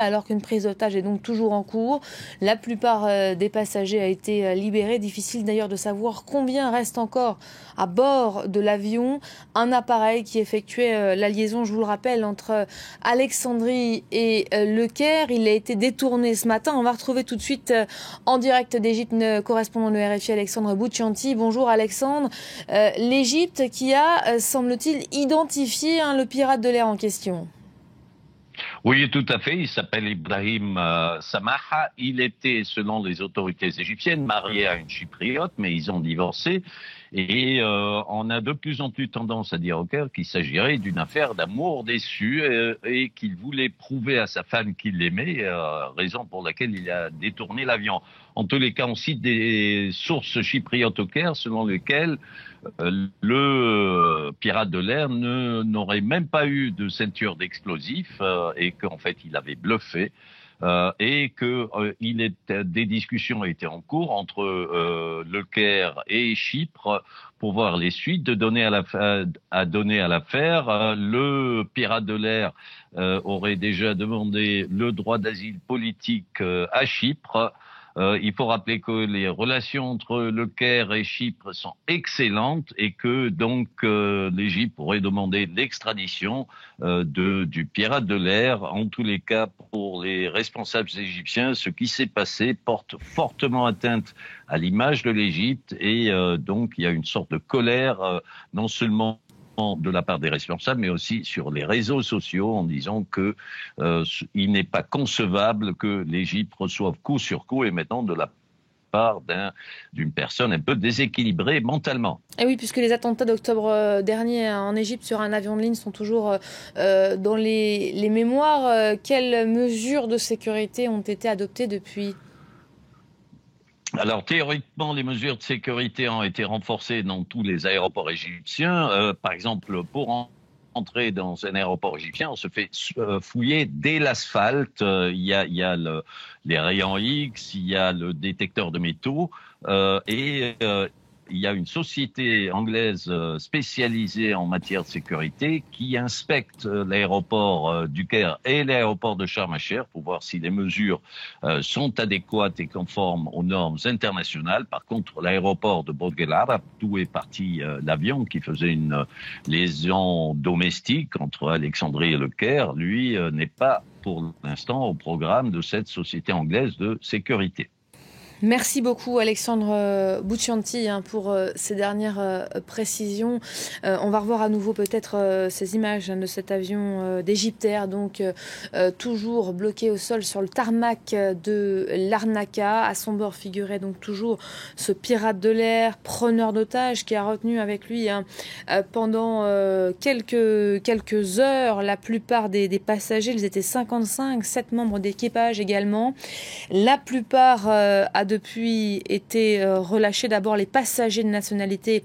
alors qu'une prise d'otage est donc toujours en cours. La plupart des passagers a été libérés. Difficile d'ailleurs de savoir combien reste encore à bord de l'avion. Un appareil qui effectuait la liaison, je vous le rappelle, entre Alexandrie et Le Caire. Il a été détourné ce matin. On va retrouver tout de suite en direct d'Égypte le correspondant de RFI, Alexandre Bouchanti. Bonjour Alexandre. L'Égypte qui a, semble-t-il, identifié le pirate de l'air en question. Oui, tout à fait. Il s'appelle Ibrahim Samaha. Il était, selon les autorités égyptiennes, marié à une Chypriote, mais ils ont divorcé. Et on a de plus en plus tendance à dire au Caire qu'il s'agirait d'une affaire d'amour déçu et qu'il voulait prouver à sa femme qu'il l'aimait, raison pour laquelle il a détourné l'avion. En tous les cas, on cite des sources chypriotes au Caire selon lesquelles le pirate de l'air n'aurait même pas eu de ceinture d'explosifs et qu'en fait il avait bluffé et que des discussions étaient en cours entre Le Caire et Chypre pour voir les suites de donner à l'affaire. Le pirate de l'air aurait déjà demandé le droit d'asile politique à Chypre. Il faut rappeler que les relations entre Le Caire et Chypre sont excellentes et que donc l'Égypte pourrait demander l'extradition du pirate de l'air. En tous les cas, pour les responsables égyptiens, ce qui s'est passé porte fortement atteinte à l'image de l'Égypte et donc il y a une sorte de colère non seulement de la part des responsables, mais aussi sur les réseaux sociaux en disant que il n'est pas concevable que l'Égypte reçoive coup sur coup et maintenant de la part d'une personne un peu déséquilibrée mentalement. Et oui, puisque les attentats d'octobre dernier en Égypte sur un avion de ligne sont toujours dans les mémoires. Quelles mesures de sécurité ont été adoptées depuis ? Alors théoriquement, les mesures de sécurité ont été renforcées dans tous les aéroports égyptiens. Par exemple, pour entrer dans un aéroport égyptien, on se fait fouiller dès l'asphalte. Il y a les rayons X, il y a le détecteur de métaux il y a une société anglaise spécialisée en matière de sécurité qui inspecte l'aéroport du Caire et l'aéroport de Sharm el-Sheikh pour voir si les mesures sont adéquates et conformes aux normes internationales. Par contre, l'aéroport de Burj Al Arab, d'où est parti l'avion qui faisait une liaison domestique entre Alexandrie et le Caire, lui n'est pas pour l'instant au programme de cette société anglaise de sécurité. Merci beaucoup Alexandre Bouchanti pour ces dernières précisions. On va revoir à nouveau peut-être ces images de cet avion d'Égyptair, donc toujours bloqué au sol sur le tarmac de Larnaca. À son bord figurait donc toujours ce pirate de l'air, preneur d'otages, qui a retenu avec lui pendant quelques heures la plupart des passagers. Ils étaient 55, 7 membres d'équipage également. La plupart a depuis été relâchés. D'abord les passagers de nationalité